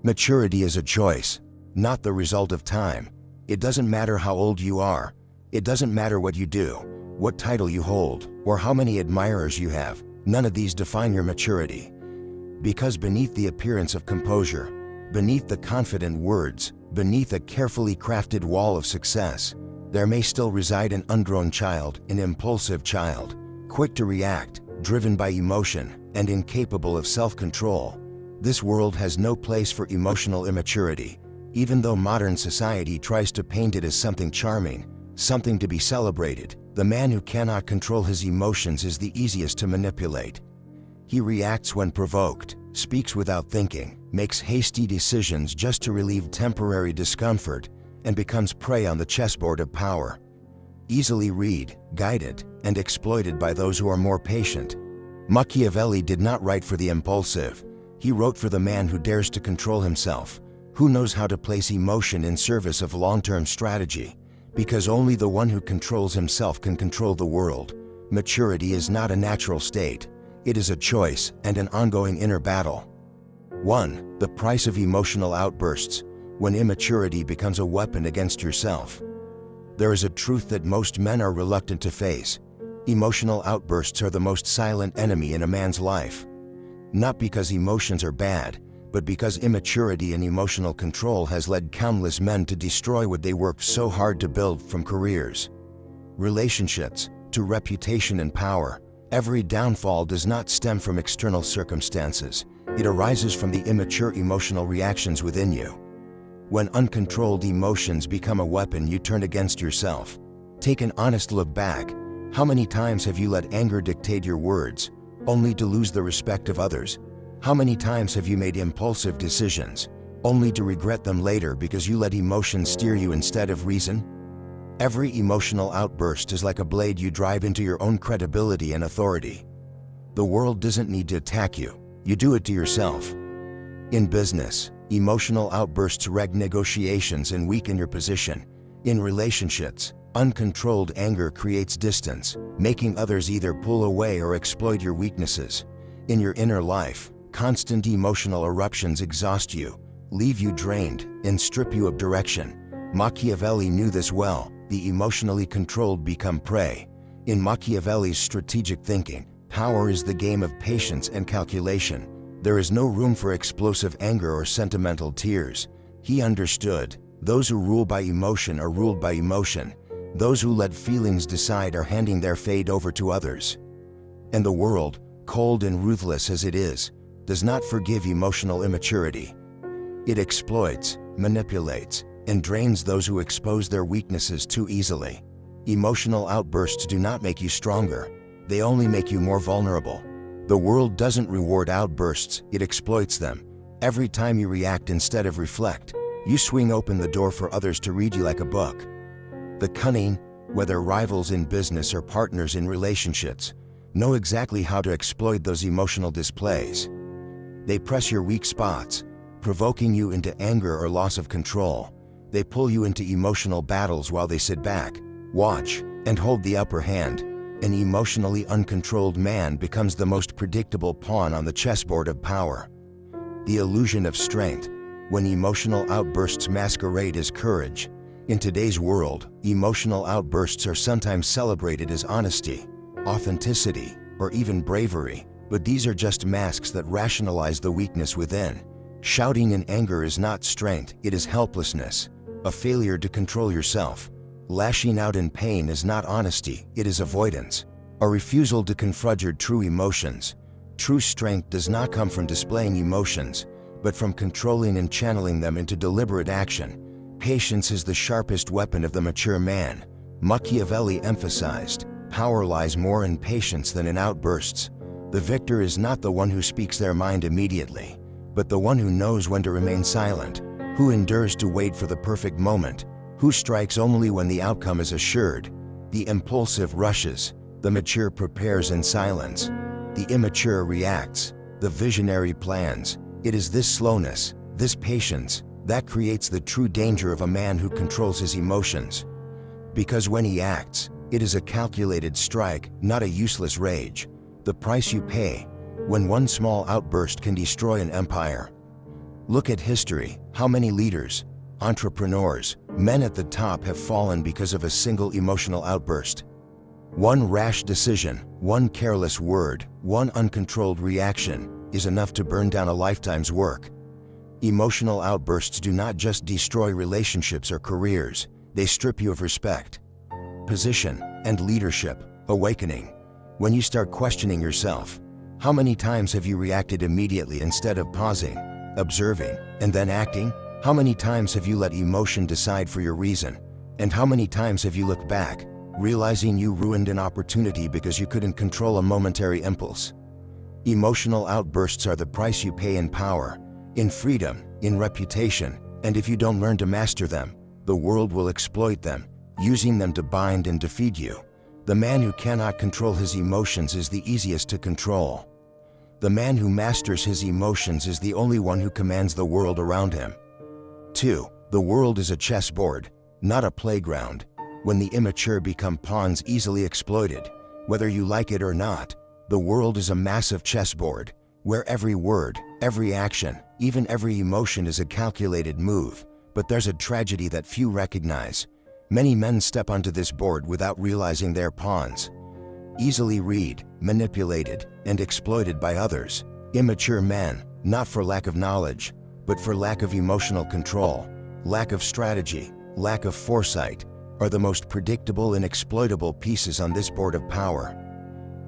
Maturity is a choice, not the result of time. It doesn't matter how old you are. It doesn't matter what you do, what title you hold, or how many admirers you have. None of these define your maturity. Because beneath the appearance of composure, beneath the confident words, beneath a carefully crafted wall of success, there may still reside an ungrown child, an impulsive child, quick to react, driven by emotion, and incapable of self-control. This world has no place for emotional immaturity, even though modern society tries to paint it as something charming, something to be celebrated. The man who cannot control his emotions is the easiest to manipulate. He reacts when provoked, speaks without thinking, makes hasty decisions just to relieve temporary discomfort, and becomes prey on the chessboard of power. Easily read, guided, and exploited by those who are more patient. Machiavelli did not write for the impulsive. He wrote for the man who dares to control himself, who knows how to place emotion in service of long-term strategy, because only the one who controls himself can control the world. Maturity is not a natural state. It is a choice and an ongoing inner battle. 1. The price of emotional outbursts, when immaturity becomes a weapon against yourself. There is a truth that most men are reluctant to face. Emotional outbursts are the most silent enemy in a man's life. Not because emotions are bad, but because immaturity and emotional control has led countless men to destroy what they worked so hard to build, from careers, relationships, to reputation and power. Every downfall does not stem from external circumstances. It arises from the immature emotional reactions within you. When uncontrolled emotions become a weapon you turn against yourself. Take an honest look back. How many times have you let anger dictate your words, only to lose the respect of others? How many times have you made impulsive decisions, only to regret them later because you let emotions steer you instead of reason? Every emotional outburst is like a blade you drive into your own credibility and authority. The world doesn't need to attack you. You do it to yourself. In business, emotional outbursts wreck negotiations and weaken your position. In relationships, uncontrolled anger creates distance, making others either pull away or exploit your weaknesses. In your inner life, constant emotional eruptions exhaust you, leave you drained, and strip you of direction. Machiavelli knew this well. The emotionally controlled become prey. In Machiavelli's strategic thinking, power is the game of patience and calculation. There is no room for explosive anger or sentimental tears. He understood, those who rule by emotion are ruled by emotion. Those who let feelings decide are handing their fate over to others. And the world, cold and ruthless as it is, does not forgive emotional immaturity. It exploits, manipulates, and drains those who expose their weaknesses too easily. Emotional outbursts do not make you stronger. They only make you more vulnerable. The world doesn't reward outbursts, it exploits them. Every time you react instead of reflect, you swing open the door for others to read you like a book. The cunning, whether rivals in business or partners in relationships, know exactly how to exploit those emotional displays. They press your weak spots, provoking you into anger or loss of control. They pull you into emotional battles while they sit back, watch, and hold the upper hand. An emotionally uncontrolled man becomes the most predictable pawn on the chessboard of power. The illusion of strength, when emotional outbursts masquerade as courage. In today's world, emotional outbursts are sometimes celebrated as honesty, authenticity, or even bravery, but these are just masks that rationalize the weakness within. Shouting in anger is not strength, it is helplessness, a failure to control yourself. Lashing out in pain is not honesty, it is avoidance, a refusal to confront your true emotions. True strength does not come from displaying emotions, but from controlling and channeling them into deliberate action. Patience is the sharpest weapon of the mature man. Machiavelli emphasized, power lies more in patience than in outbursts. The victor is not the one who speaks their mind immediately, but the one who knows when to remain silent, who endures to wait for the perfect moment, who strikes only when the outcome is assured. The impulsive rushes, the mature prepares in silence. The immature reacts, the visionary plans. It is this slowness, this patience, that creates the true danger of a man who controls his emotions. Because when he acts, it is a calculated strike, not a useless rage. The price you pay, when one small outburst can destroy an empire. Look at history. How many leaders, entrepreneurs, men at the top have fallen because of a single emotional outburst? One rash decision, one careless word, one uncontrolled reaction is enough to burn down a lifetime's work. Emotional outbursts do not just destroy relationships or careers, they strip you of respect, position, and leadership. Awakening. When you start questioning yourself, how many times have you reacted immediately instead of pausing, observing, and then acting? How many times have you let emotion decide for your reason? And how many times have you looked back, realizing you ruined an opportunity because you couldn't control a momentary impulse? Emotional outbursts are the price you pay in power, in freedom, in reputation, and if you don't learn to master them, the world will exploit them, using them to bind and defeat you. The man who cannot control his emotions is the easiest to control. The man who masters his emotions is the only one who commands the world around him. 2. The world is a chessboard, not a playground. When the immature become pawns easily exploited, whether you like it or not, the world is a massive chessboard, where every word, every action, even every emotion is a calculated move. But there's a tragedy that few recognize. Many men step onto this board without realizing they're pawns, easily read, manipulated, and exploited by others. Immature men, not for lack of knowledge, but for lack of emotional control, lack of strategy, lack of foresight, are the most predictable and exploitable pieces on this board of power.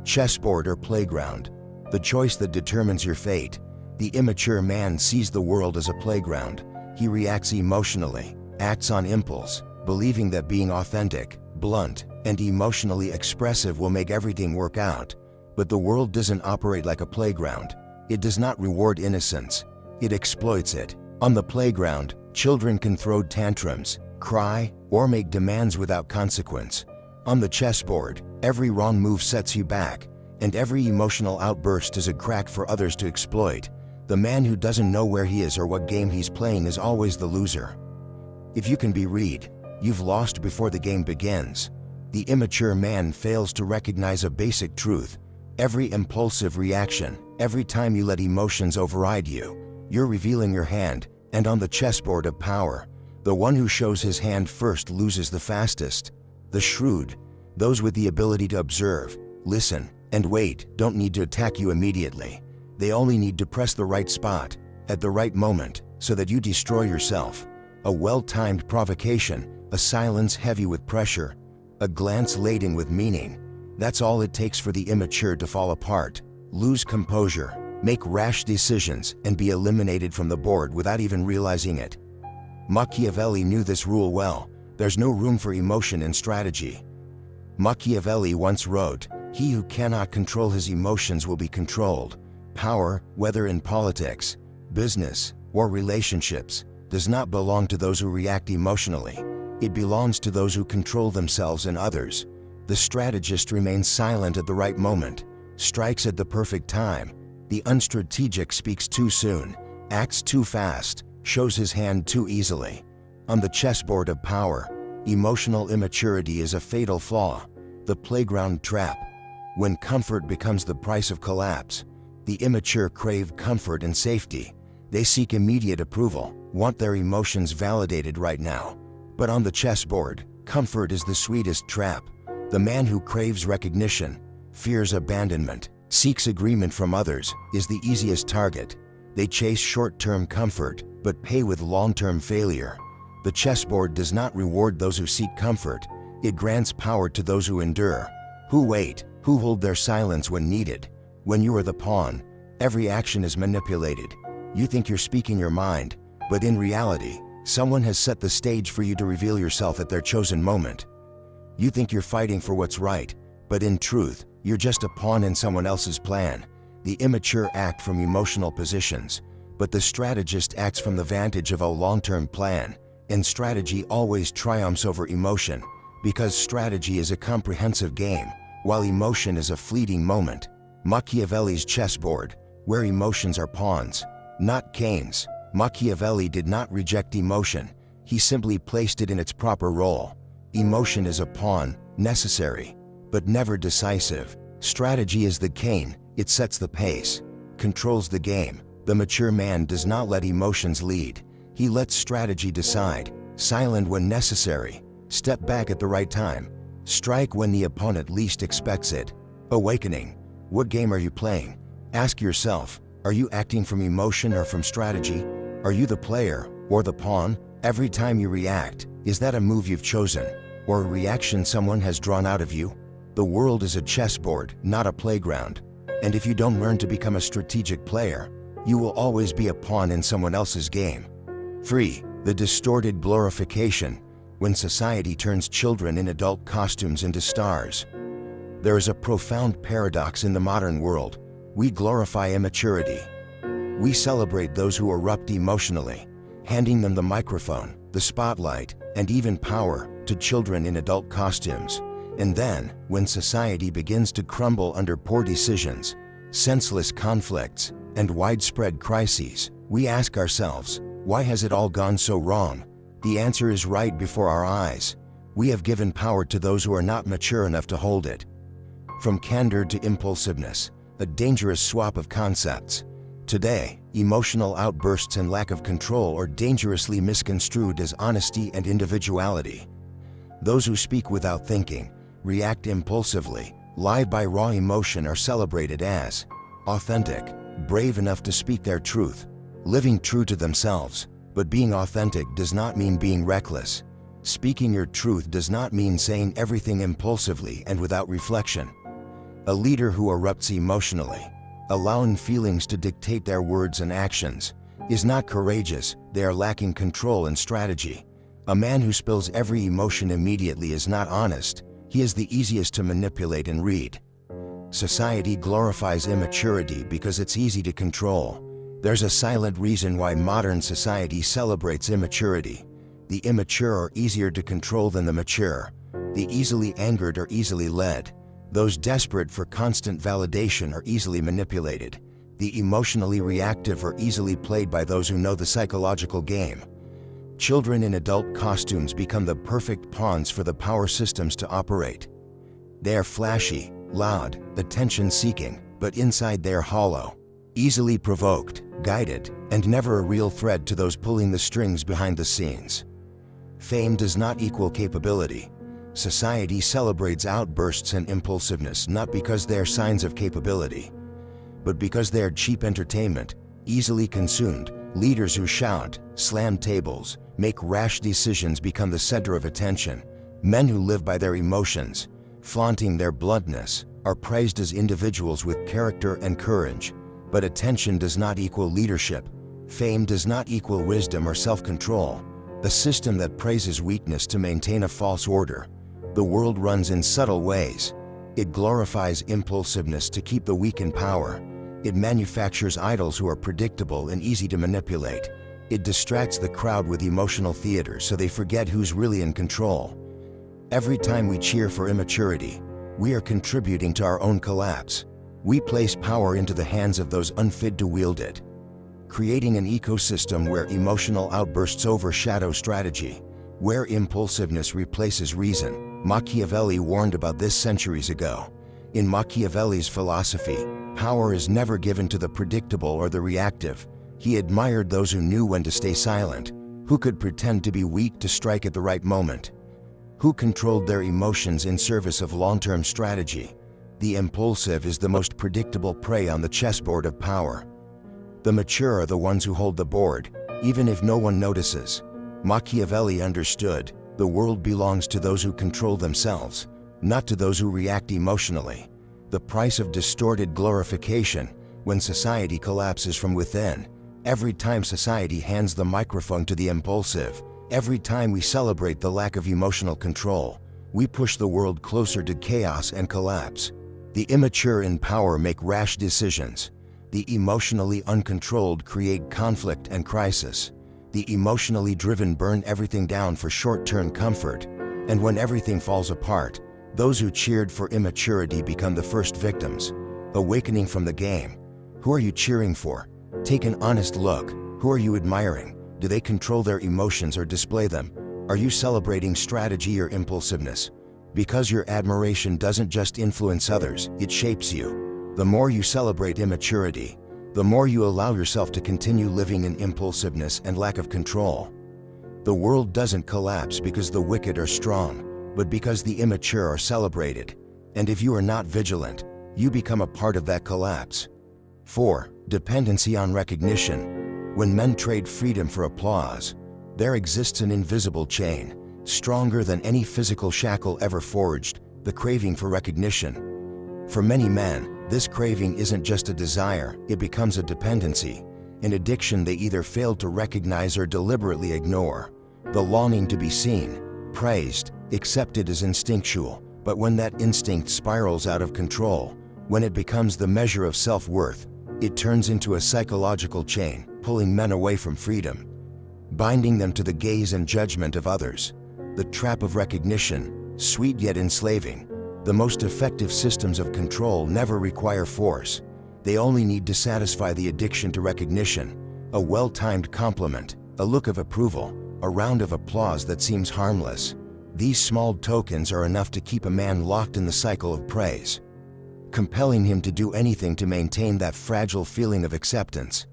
Chessboard or playground, the choice that determines your fate. The immature man sees the world as a playground. He reacts emotionally, acts on impulse, believing that being authentic, blunt, and emotionally expressive will make everything work out. But the world doesn't operate like a playground. It does not reward innocence. It exploits it. On the playground, children can throw tantrums, cry, or make demands without consequence. On the chessboard, every wrong move sets you back, and every emotional outburst is a crack for others to exploit. The man who doesn't know where he is or what game he's playing is always the loser. If you can be read, you've lost before the game begins. The immature man fails to recognize a basic truth. Every impulsive reaction, every time you let emotions override you, you're revealing your hand, and on the chessboard of power, the one who shows his hand first loses the fastest. The shrewd, those with the ability to observe, listen, and wait, don't need to attack you immediately. They only need to press the right spot, at the right moment, so that you destroy yourself. A well-timed provocation, a silence heavy with pressure, a glance laden with meaning. That's all it takes for the immature to fall apart, lose composure, make rash decisions, and be eliminated from the board without even realizing it. Machiavelli knew this rule well. There's no room for emotion in strategy. Machiavelli once wrote, "He who cannot control his emotions will be controlled." Power, whether in politics, business, or relationships, does not belong to those who react emotionally. It belongs to those who control themselves and others. The strategist remains silent at the right moment, strikes at the perfect time. The unstrategic speaks too soon, acts too fast, shows his hand too easily. On the chessboard of power, emotional immaturity is a fatal flaw, the playground trap. When comfort becomes the price of collapse, the immature crave comfort and safety. They seek immediate approval, want their emotions validated right now. But on the chessboard, comfort is the sweetest trap. The man who craves recognition, fears abandonment, seeks agreement from others, is the easiest target. They chase short-term comfort, but pay with long-term failure. The chessboard does not reward those who seek comfort. It grants power to those who endure, who wait, who hold their silence when needed. When you are the pawn, every action is manipulated. You think you're speaking your mind, but in reality, someone has set the stage for you to reveal yourself at their chosen moment. You think you're fighting for what's right, but in truth, you're just a pawn in someone else's plan. The immature act from emotional positions, but the strategist acts from the vantage of a long-term plan, and strategy always triumphs over emotion, because strategy is a comprehensive game, while emotion is a fleeting moment. Machiavelli's chessboard, where emotions are pawns, not canes. Machiavelli did not reject emotion, he simply placed it in its proper role. Emotion is a pawn, necessary, but never decisive. Strategy is the cane, it sets the pace, controls the game, The mature man does not let emotions lead. He lets strategy decide. Silent when necessary. Step back at the right time. Strike when the opponent least expects it. Awakening. What game are you playing? Ask yourself, are you acting from emotion or from strategy? Are you the player or the pawn? Every time you react, is that a move you've chosen or a reaction someone has drawn out of you? The world is a chessboard, not a playground. And if you don't learn to become a strategic player, you will always be a pawn in someone else's game. Free. The distorted glorification. When society turns children in adult costumes into stars. There is a profound paradox in the modern world. We glorify immaturity. We celebrate those who erupt emotionally, handing them the microphone, the spotlight, and even power to children in adult costumes. And then, when society begins to crumble under poor decisions, senseless conflicts, and widespread crises, we ask ourselves, why has it all gone so wrong? The answer is right before our eyes. We have given power to those who are not mature enough to hold it. From candor to impulsiveness, a dangerous swap of concepts. Today, emotional outbursts and lack of control are dangerously misconstrued as honesty and individuality. Those who speak without thinking, react impulsively, lie by raw emotion are celebrated as authentic, brave enough to speak their truth, living true to themselves. But being authentic does not mean being reckless. Speaking your truth does not mean saying everything impulsively and without reflection. A leader who erupts emotionally, allowing feelings to dictate their words and actions, is not courageous. They are lacking control and strategy. A man who spills every emotion immediately is not honest. He is the easiest to manipulate and read. Society glorifies immaturity because it's easy to control. There's a silent reason why modern society celebrates immaturity. The immature are easier to control than the mature. The easily angered are easily led. Those desperate for constant validation are easily manipulated. The emotionally reactive are easily played by those who know the psychological game. Children in adult costumes become the perfect pawns for the power systems to operate. They are flashy, loud, attention-seeking, but inside they are hollow. Easily provoked, guided, and never a real threat to those pulling the strings behind the scenes. Fame does not equal capability. Society celebrates outbursts and impulsiveness not because they are signs of capability, but because they are cheap entertainment, easily consumed. Leaders who shout, slam tables, make rash decisions become the center of attention. Men who live by their emotions, flaunting their bluntness, are praised as individuals with character and courage. But attention does not equal leadership. Fame does not equal wisdom or self-control. A system that praises weakness to maintain a false order. The world runs in subtle ways. It glorifies impulsiveness to keep the weak in power. It manufactures idols who are predictable and easy to manipulate. It distracts the crowd with emotional theater so they forget who's really in control. Every time we cheer for immaturity, we are contributing to our own collapse. We place power into the hands of those unfit to wield it, creating an ecosystem where emotional outbursts overshadow strategy, where impulsiveness replaces reason. Machiavelli warned about this centuries ago. In Machiavelli's philosophy, power is never given to the predictable or the reactive. He admired those who knew when to stay silent, who could pretend to be weak to strike at the right moment, who controlled their emotions in service of long-term strategy. The impulsive is the most predictable prey on the chessboard of power. The mature are the ones who hold the board, even if no one notices. Machiavelli understood, the world belongs to those who control themselves, not to those who react emotionally. The price of distorted glorification, when society collapses from within. Every time society hands the microphone to the impulsive, every time we celebrate the lack of emotional control, we push the world closer to chaos and collapse. The immature in power make rash decisions. The emotionally uncontrolled create conflict and crisis. The emotionally driven burn everything down for short-term comfort. And when everything falls apart, those who cheered for immaturity become the first victims. Awakening from the game. Who are you cheering for? Take an honest look. Who are you admiring? Do they control their emotions or display them? Are you celebrating strategy or impulsiveness? Because your admiration doesn't just influence others, it shapes you. The more you celebrate immaturity, the more you allow yourself to continue living in impulsiveness and lack of control. The world doesn't collapse because the wicked are strong, but because the immature are celebrated. And if you are not vigilant, you become a part of that collapse. 4. Dependency on recognition. When men trade freedom for applause, there exists an invisible chain, stronger than any physical shackle ever forged, the craving for recognition. For many men, this craving isn't just a desire, it becomes a dependency, an addiction they either fail to recognize or deliberately ignore. The longing to be seen, praised, accepted is instinctual, but when that instinct spirals out of control, when it becomes the measure of self-worth, it turns into a psychological chain, pulling men away from freedom, binding them to the gaze and judgment of others. The trap of recognition, sweet yet enslaving. The most effective systems of control never require force. They only need to satisfy the addiction to recognition. A well-timed compliment, a look of approval, a round of applause that seems harmless. These small tokens are enough to keep a man locked in the cycle of praise, compelling him to do anything to maintain that fragile feeling of acceptance.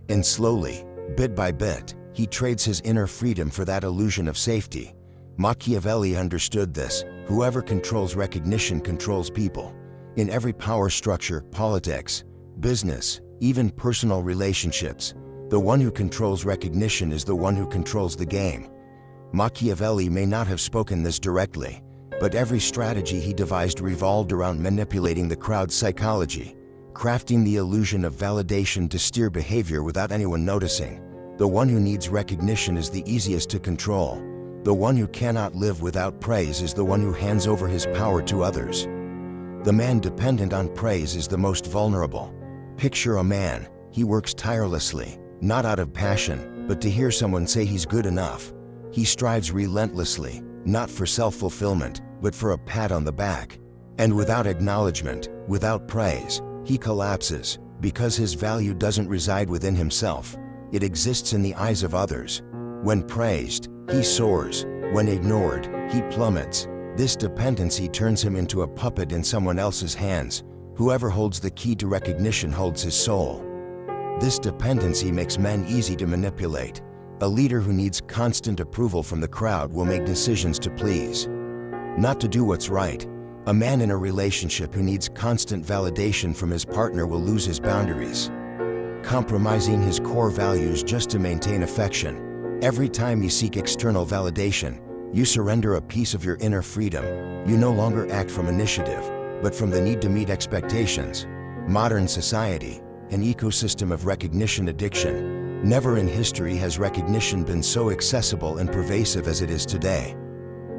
And slowly, bit by bit, he trades his inner freedom for that illusion of safety. Machiavelli understood this. Whoever controls recognition controls people. In every power structure, politics, business, even personal relationships, the one who controls recognition is the one who controls the game. Machiavelli may not have spoken this directly, but every strategy he devised revolved around manipulating the crowd's psychology, crafting the illusion of validation to steer behavior without anyone noticing. The one who needs recognition is the easiest to control. The one who cannot live without praise is the one who hands over his power to others. The man dependent on praise is the most vulnerable. Picture a man, he works tirelessly, not out of passion, but to hear someone say he's good enough. He strives relentlessly, not for self-fulfillment, but for a pat on the back. And without acknowledgement, without praise, he collapses, because his value doesn't reside within himself. It exists in the eyes of others. When praised, he soars. When ignored, he plummets. This dependency turns him into a puppet in someone else's hands. Whoever holds the key to recognition holds his soul. This dependency makes men easy to manipulate. A leader who needs constant approval from the crowd will make decisions to please, not to do what's right. A man in a relationship who needs constant validation from his partner will lose his boundaries, compromising his core values just to maintain affection. Every time you seek external validation, you surrender a piece of your inner freedom. You no longer act from initiative, but from the need to meet expectations. Modern society, an ecosystem of recognition addiction. Never in history has recognition been so accessible and pervasive as it is today.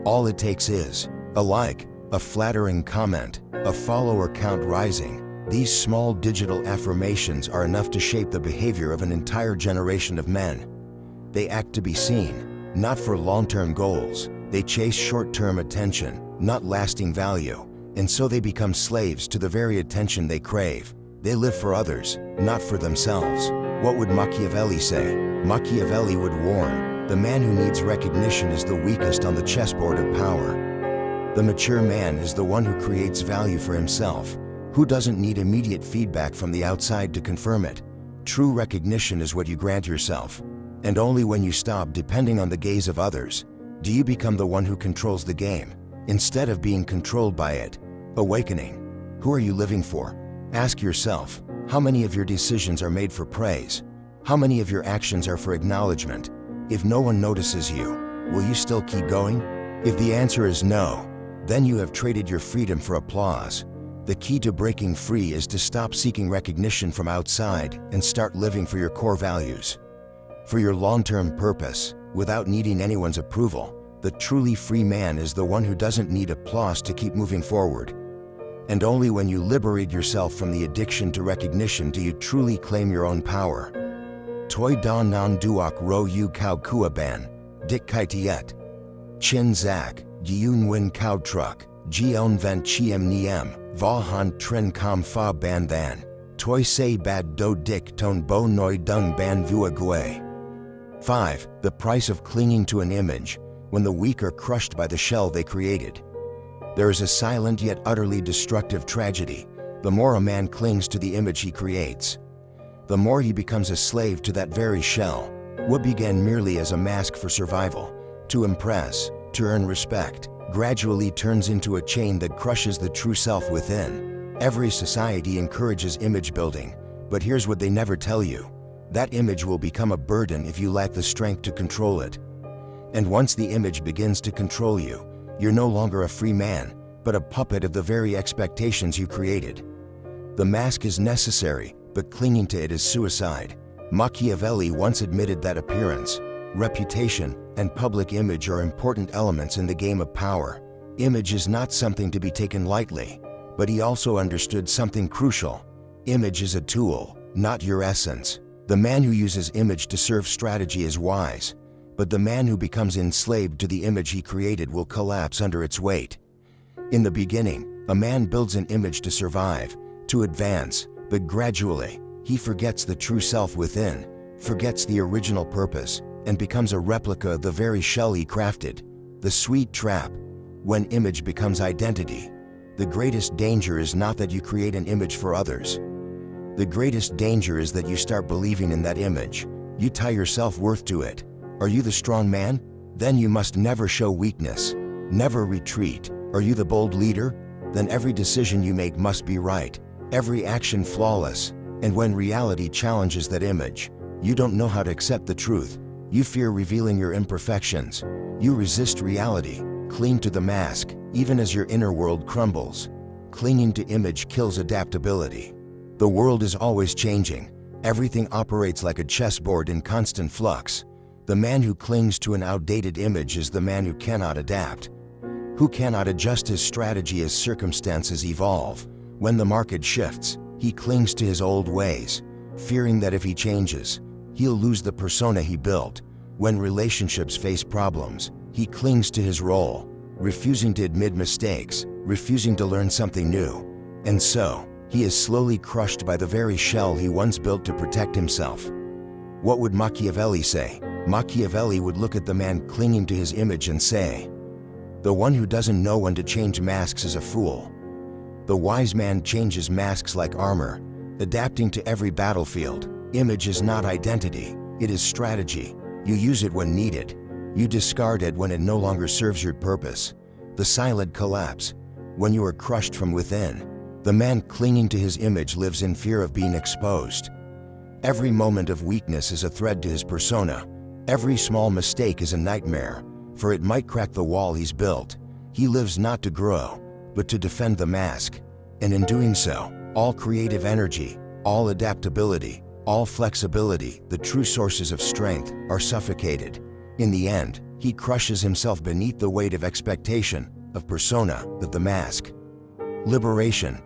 All it takes is a like, a flattering comment, a follower count rising. These small digital affirmations are enough to shape the behavior of an entire generation of men. They act to be seen, not for long-term goals. They chase short-term attention, not lasting value, and so they become slaves to the very attention they crave. They live for others, not for themselves. What would Machiavelli say? Machiavelli would warn, the man who needs recognition is the weakest on the chessboard of power. The mature man is the one who creates value for himself, who doesn't need immediate feedback from the outside to confirm it. True recognition is what you grant yourself. And only when you stop depending on the gaze of others, do you become the one who controls the game, instead of being controlled by it. Awakening. Who are you living for? Ask yourself, how many of your decisions are made for praise? How many of your actions are for acknowledgement? If no one notices you, will you still keep going? If the answer is no, then you have traded your freedom for applause. The key to breaking free is to stop seeking recognition from outside and start living for your core values, for your long-term purpose, without needing anyone's approval. The truly free man is the one who doesn't need applause to keep moving forward. And only when you liberate yourself from the addiction to recognition do you truly claim your own power. Toi don non duok ro yu kau kua ban, dik kai tiet. Chin zak, gyun win kau truck, gion vent chiem niem, va han tren kam fa ban than. Toi say bad do dik ton bo noi dung ban vua gue. 5. The price of clinging to an image. When the weak are crushed by the shell they created, there is a silent yet utterly destructive tragedy. The more a man clings to the image he creates, the more he becomes a slave to that very shell. What began merely as a mask for survival, to impress, to earn respect, gradually turns into a chain that crushes the true self within. Every society encourages image building, but here's what they never tell you. That image will become a burden if you lack the strength to control it. And once the image begins to control you, you're no longer a free man, but a puppet of the very expectations you created. The mask is necessary, but clinging to it is suicide. Machiavelli once admitted that appearance, reputation, and public image are important elements in the game of power. Image is not something to be taken lightly, but he also understood something crucial. Image is a tool, not your essence. The man who uses image to serve strategy is wise, but the man who becomes enslaved to the image he created will collapse under its weight. In the beginning, a man builds an image to survive, to advance, but gradually, he forgets the true self within, forgets the original purpose, and becomes a replica of the very shell he crafted. The sweet trap. When image becomes identity, the greatest danger is not that you create an image for others. The greatest danger is that you start believing in that image. You tie your self-worth to it. Are you the strong man? Then you must never show weakness, never retreat. Are you the bold leader? Then every decision you make must be right, every action flawless. And when reality challenges that image, you don't know how to accept the truth. You fear revealing your imperfections. You resist reality, cling to the mask, even as your inner world crumbles. Clinging to image kills adaptability. The world is always changing. Everything operates like a chessboard in constant flux. The man who clings to an outdated image is the man who cannot adapt, who cannot adjust his strategy as circumstances evolve. When the market shifts, he clings to his old ways, fearing that if he changes, he'll lose the persona he built. When relationships face problems, he clings to his role, refusing to admit mistakes, refusing to learn something new. And so, he is slowly crushed by the very shell he once built to protect himself. What would Machiavelli say? Machiavelli would look at the man clinging to his image and say, "The one who doesn't know when to change masks is a fool." The wise man changes masks like armor, adapting to every battlefield. Image is not identity, it is strategy. You use it when needed. You discard it when it no longer serves your purpose. The silent collapse. When you are crushed from within, the man clinging to his image lives in fear of being exposed. Every moment of weakness is a threat to his persona. Every small mistake is a nightmare, for it might crack the wall he's built. He lives not to grow, but to defend the mask. And in doing so, all creative energy, all adaptability, all flexibility, the true sources of strength, are suffocated. In the end, he crushes himself beneath the weight of expectation, of persona, of the mask. Liberation.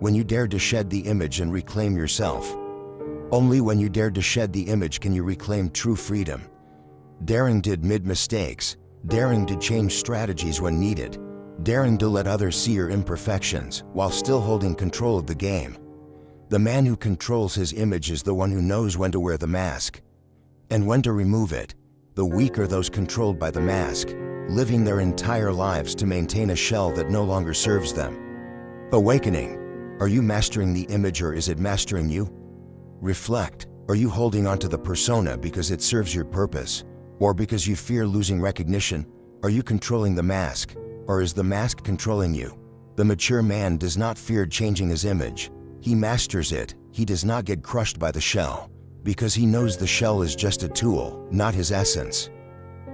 When you dare to shed the image and reclaim yourself. Only when you dare to shed the image can you reclaim true freedom. Daring to admit mistakes, daring to change strategies when needed, daring to let others see your imperfections while still holding control of the game. The man who controls his image is the one who knows when to wear the mask and when to remove it. The weak are those controlled by the mask, living their entire lives to maintain a shell that no longer serves them. Awakening. Are you mastering the image or is it mastering you? Reflect. Are you holding on to the persona because it serves your purpose, or because you fear losing recognition? Are you controlling the mask, or is the mask controlling you? The mature man does not fear changing his image. He masters it. He does not get crushed by the shell, because he knows the shell is just a tool, not his essence.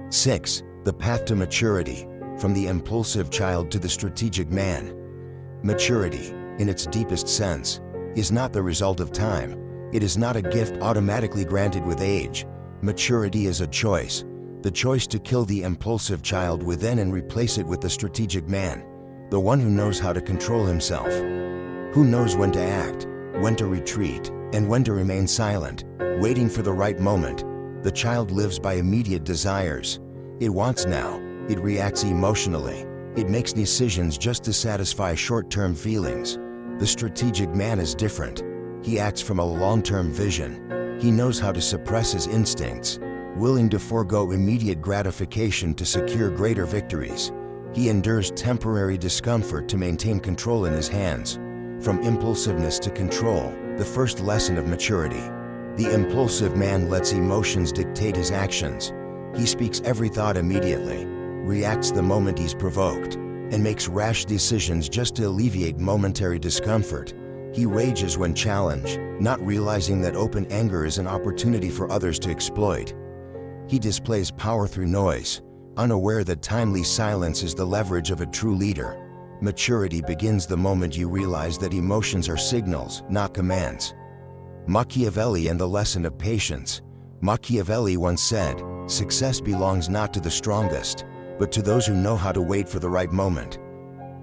6. The path to maturity. From the impulsive child to the strategic man. Maturity, in its deepest sense, is not the result of time. It is not a gift automatically granted with age. Maturity is a choice. The choice to kill the impulsive child within and replace it with the strategic man. The one who knows how to control himself. Who knows when to act, when to retreat, and when to remain silent, waiting for the right moment. The child lives by immediate desires. It wants now. It reacts emotionally. It makes decisions just to satisfy short-term feelings. The strategic man is different. He acts from a long-term vision. He knows how to suppress his instincts, willing to forego immediate gratification to secure greater victories. He endures temporary discomfort to maintain control in his hands. From impulsiveness to control, the first lesson of maturity. The impulsive man lets emotions dictate his actions. He speaks every thought immediately, reacts the moment he's provoked, and makes rash decisions just to alleviate momentary discomfort. He rages when challenged, not realizing that open anger is an opportunity for others to exploit. He displays power through noise, unaware that timely silence is the leverage of a true leader. Maturity begins the moment you realize that emotions are signals, not commands. Machiavelli and the lesson of patience. Machiavelli once said, "Success belongs not to the strongest, but to those who know how to wait for the right moment."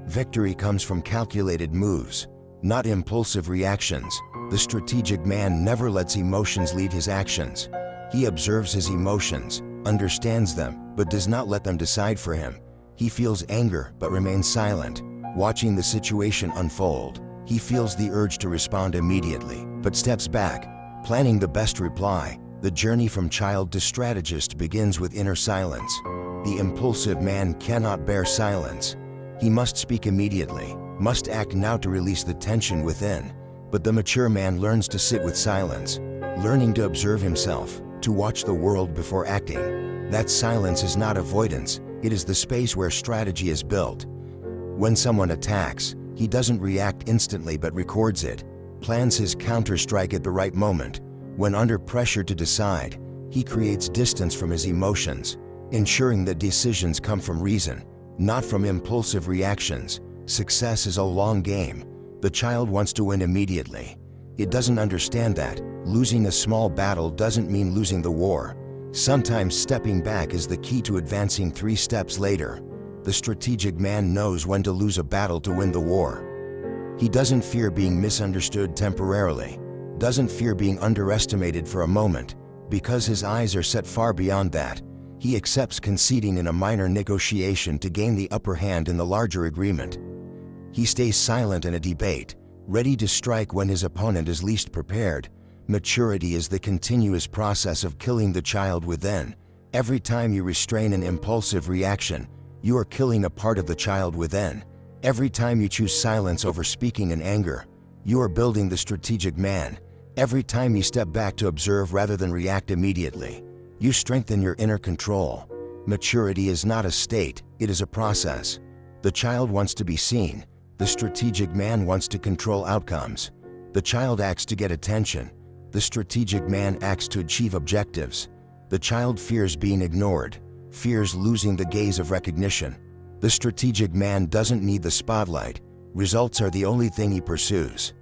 Victory comes from calculated moves, not impulsive reactions. The strategic man never lets emotions lead his actions. He observes his emotions, understands them, but does not let them decide for him. He feels anger but remains silent, watching the situation unfold. He feels the urge to respond immediately, but steps back, planning the best reply. The journey from child to strategist begins with inner silence. The impulsive man cannot bear silence. He must speak immediately, must act now to release the tension within. But the mature man learns to sit with silence, learning to observe himself, to watch the world before acting. That silence is not avoidance, it is the space where strategy is built. When someone attacks, he doesn't react instantly but records it, plans his counter-strike at the right moment. When under pressure to decide, he creates distance from his emotions, ensuring that decisions come from reason, not from impulsive reactions. Success is a long game. The child wants to win immediately. It doesn't understand that losing a small battle doesn't mean losing the war. Sometimes stepping back is the key to advancing 3 steps later. The strategic man knows when to lose a battle to win the war. He doesn't fear being misunderstood temporarily, doesn't fear being underestimated for a moment, because his eyes are set far beyond that. He accepts conceding in a minor negotiation to gain the upper hand in the larger agreement. He stays silent in a debate, ready to strike when his opponent is least prepared. Maturity is the continuous process of killing the child within. Every time you restrain an impulsive reaction, you are killing a part of the child within. Every time you choose silence over speaking in anger, you are building the strategic man. Every time you step back to observe rather than react immediately, you strengthen your inner control. Maturity is not a state, it is a process. The child wants to be seen. The strategic man wants to control outcomes. The child acts to get attention. The strategic man acts to achieve objectives. The child fears being ignored, fears losing the gaze of recognition. The strategic man doesn't need the spotlight. Results are the only thing he pursues.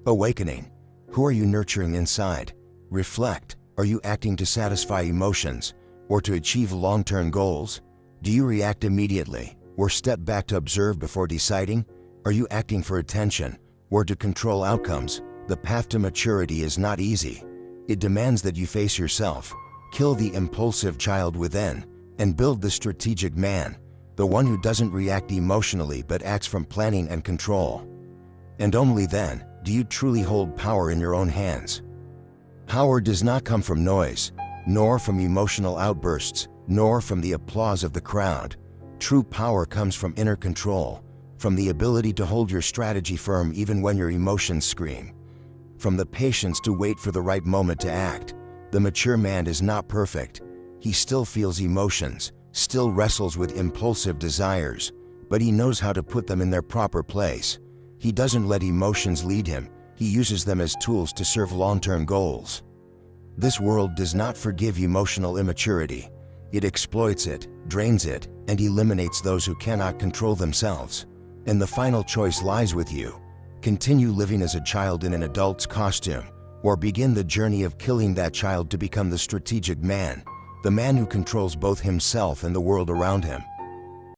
Awakening. Who are you nurturing inside? Reflect. Are you acting to satisfy emotions or to achieve long-term goals? Do you react immediately or step back to observe before deciding? Are you acting for attention or to control outcomes? The path to maturity is not easy. It demands that you face yourself, kill the impulsive child within, and build the strategic man, the one who doesn't react emotionally but acts from planning and control. And only then do you truly hold power in your own hands. Power does not come from noise, nor from emotional outbursts, nor from the applause of the crowd. True power comes from inner control, from the ability to hold your strategy firm even when your emotions scream, from the patience to wait for the right moment to act. The mature man is not perfect. He still feels emotions, still wrestles with impulsive desires, but he knows how to put them in their proper place. He doesn't let emotions lead him. He uses them as tools to serve long-term goals. This world does not forgive emotional immaturity. It exploits it, drains it, and eliminates those who cannot control themselves. And the final choice lies with you. Continue living as a child in an adult's costume, or begin the journey of killing that child to become the strategic man, the man who controls both himself and the world around him.